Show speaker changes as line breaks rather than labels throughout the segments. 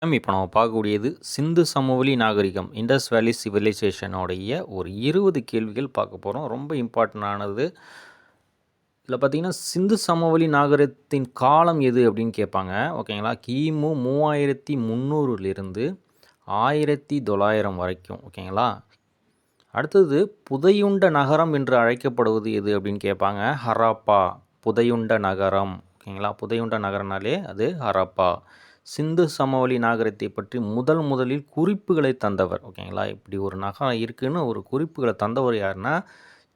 இப்போ நம்ம பார்க்கக்கூடியது சிந்து சமவெளி நாகரிகம் இண்டஸ் வேலி சிவிலைசேஷனோடைய ஒரு 20 கேள்விகள் பார்க்க போகிறோம். ரொம்ப இம்பார்ட்டண்டானது. இதில் பார்த்தீங்கன்னா சிந்து சமவெளி நாகரிகத்தின் காலம் எது அப்படின்னு கேட்பாங்க. ஓகேங்களா? கிமு 3300லிருந்து 1900 வரைக்கும். ஓகேங்களா? அடுத்தது புதையுண்ட நகரம் என்று அழைக்கப்படுவது எது அப்படின்னு கேட்பாங்க. ஹராப்பா, புதையுண்ட நகரம். ஓகேங்களா? புதையுண்ட நகரம்னாலே அது ஹராப்பா. சிந்து சமவெளி நாகரிகத்தை பற்றி முதலில் குறிப்புகளை தந்தவர். ஓகேங்களா? இப்படி ஒரு நகரம் இருக்குன்னு ஒரு குறிப்புகளை தந்தவர் யாருன்னா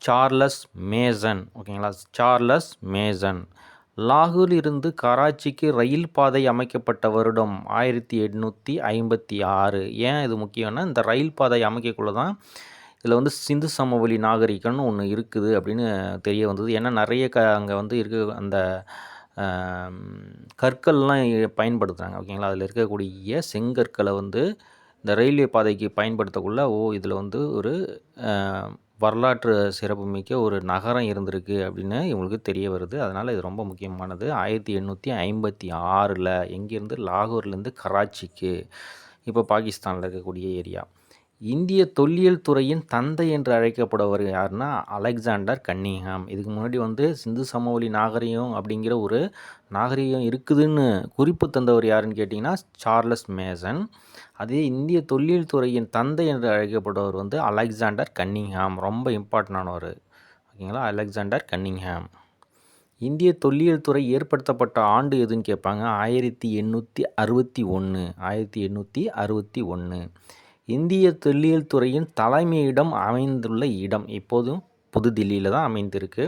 சார்லஸ் மேசன். ஓகேங்களா? Charles Mason. லாகூரில் இருந்து கராச்சிக்கு ரயில் பாதை அமைக்கப்பட்ட வருடம் 1856. ஏன் இது முக்கியம்னா இந்த ரயில் பாதை அமைக்கக்குள்ள தான் இதில் வந்து சிந்து சமவெளி நாகரிகம்னு ஒன்று இருக்குது அப்படின்னு தெரிய வந்தது. ஏன்னா நிறைய அங்கே வந்து இருக்க அந்த கற்கள்லாம் பயன்படுத்துகிறாங்க. ஓகேங்களா? அதில் இருக்கக்கூடிய செங்கற்களை வந்து இந்த ரயில்வே பாதைக்கு பயன்படுத்தக்குள்ள இதில் வந்து ஒரு வரலாற்று சிறப்புமிக்க ஒரு நகரம் இருந்திருக்கு அப்படின்னு இவங்களுக்கு தெரிய வருது. அதனால் இது ரொம்ப முக்கியமானது. 1856 எங்கேருந்து லாகூர்லேருந்து கராச்சிக்கு, இப்போ பாகிஸ்தானில் இருக்கக்கூடிய ஏரியா. இந்திய தொல்லியல் துறையின் தந்தை என்று அழைக்கப்படுவர் யாருன்னா அலெக்சாண்டர் கன்னிங்ஹாம். இதுக்கு முன்னாடி வந்து சிந்து சமவெளி நாகரிகம் அப்படிங்கிற ஒரு நாகரிகம் இருக்குதுன்னு குறிப்பு தந்தவர் யாருன்னு கேட்டிங்கன்னா சார்லஸ் மேசன். அதே இந்திய தொல்லியல் துறையின் தந்தை என்று அழைக்கப்படுவர் வந்து அலெக்சாண்டர் கன்னிங்ஹாம். ரொம்ப இம்பார்ட்டண்டானவர். ஓகேங்களா? Alexander Cunningham. இந்திய தொல்லியல் துறை ஏற்படுத்தப்பட்ட ஆண்டு எதுன்னு கேட்பாங்க. 1861. 1861. இந்திய தொல்லியல் துறையின் தலைமையிடம் அமைந்துள்ள இடம் இப்போதும் புதுதில்லியில் தான் அமைந்திருக்கு.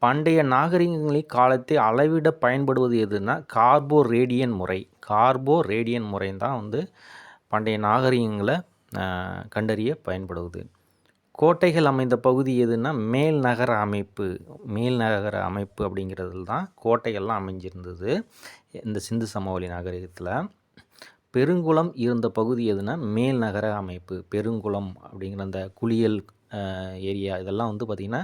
பண்டைய நாகரிகங்களின் காலத்தை அளவிட பயன்படுவது எதுனா கார்போரேடியன் முறை. கார்போரேடியன் முறை தான் வந்து பண்டைய நாகரிகங்களை கண்டறிய பயன்படுவது. கோட்டைகள் அமைந்த பகுதி எதுனா மேல் நகர அமைப்பு. மேல் நகர அமைப்பு அப்படிங்கிறதுல தான் கோட்டைகள்லாம் அமைஞ்சிருந்தது இந்த சிந்து சமவெளி நாகரிகத்தில். பெருங்குளம் இருந்த பகுதி எதுனா மேல் நகர அமைப்பு. பெருங்குளம் அப்படிங்கிற அந்த குளியல் ஏரியா இதெல்லாம் வந்து பார்த்திங்கன்னா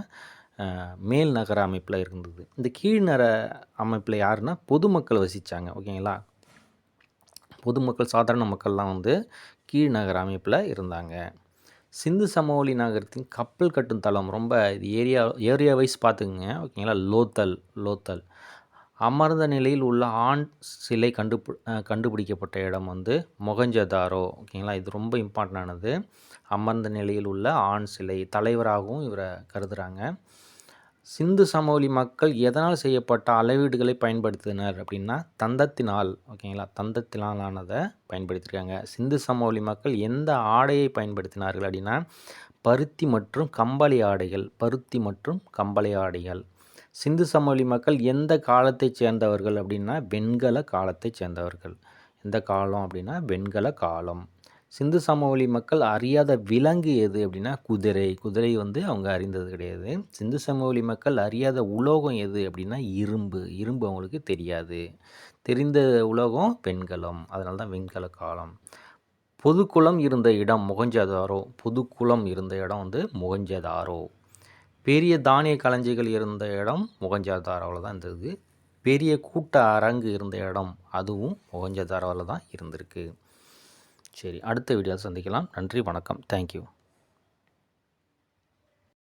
மேல் நகர அமைப்பில் இருந்தது. இந்த கீழ்நகர அமைப்பில் யாருன்னா பொதுமக்கள் வசித்தாங்க. ஓகேங்களா? பொதுமக்கள் சாதாரண மக்கள்லாம் வந்து கீழ்நகர அமைப்பில் இருந்தாங்க. சிந்து சமவெளி நகரத்தின் கப்பல் கட்டும் தளம் ரொம்ப இது ஏரியா வைஸ் பார்த்துக்குங்க. ஓகேங்களா? லோத்தல் அமர்ந்த நிலையில் உள்ள ஆண் சிலை கண்டுபிடிக்கப்பட்ட இடம் வந்து மொகஞ்சதாரோ. ஓகேங்களா? இது ரொம்ப இம்பார்ட்டண்டானது. அமர்ந்த நிலையில் உள்ள ஆண் சிலை தலைவராகவும் இவரை கருதுகிறாங்க. சிந்து சமவெளி மக்கள் எதனால் செய்யப்பட்ட அளவீடுகளை பயன்படுத்தினர் அப்படின்னா தந்தத்தினால். ஓகேங்களா? தந்தத்தினாலானதை பயன்படுத்தியிருக்காங்க. சிந்து சமவெளி மக்கள் எந்த ஆடையை பயன்படுத்தினார்கள் அப்படின்னா பருத்தி மற்றும் கம்பளி ஆடைகள். சிந்து சமவெளி மக்கள் எந்த காலத்தைச் சேர்ந்தவர்கள் அப்படின்னா வெண்கல காலத்தைச் சேர்ந்தவர்கள். எந்த காலம் அப்படின்னா வெண்கல காலம். சிந்து சமவெளி மக்கள் அறியாத விலங்கு எது அப்படின்னா குதிரை வந்து அவங்க அறிந்தது கிடையாது. சிந்து சமவெளி மக்கள் அறியாத உலோகம் எது அப்படின்னா இரும்பு அவங்களுக்கு தெரியாது. தெரிந்த உலோகம் வெண்கலம். அதனால தான் வெண்கல காலம். பொதுக்குளம் இருந்த இடம் மொகஞ்சதாரோ. பெரிய தானிய களஞ்சிகள் இருந்த இடம் மொகஞ்சதாரோவில் தான் இருந்தது. பெரிய கூட்ட அரங்கு இருந்த இடம் அதுவும் மொகஞ்சதாரோவில் தான் இருந்திருக்கு. சரி, அடுத்த வீடியோவில் சந்திக்கலாம். நன்றி, வணக்கம், தேங்க்யூ.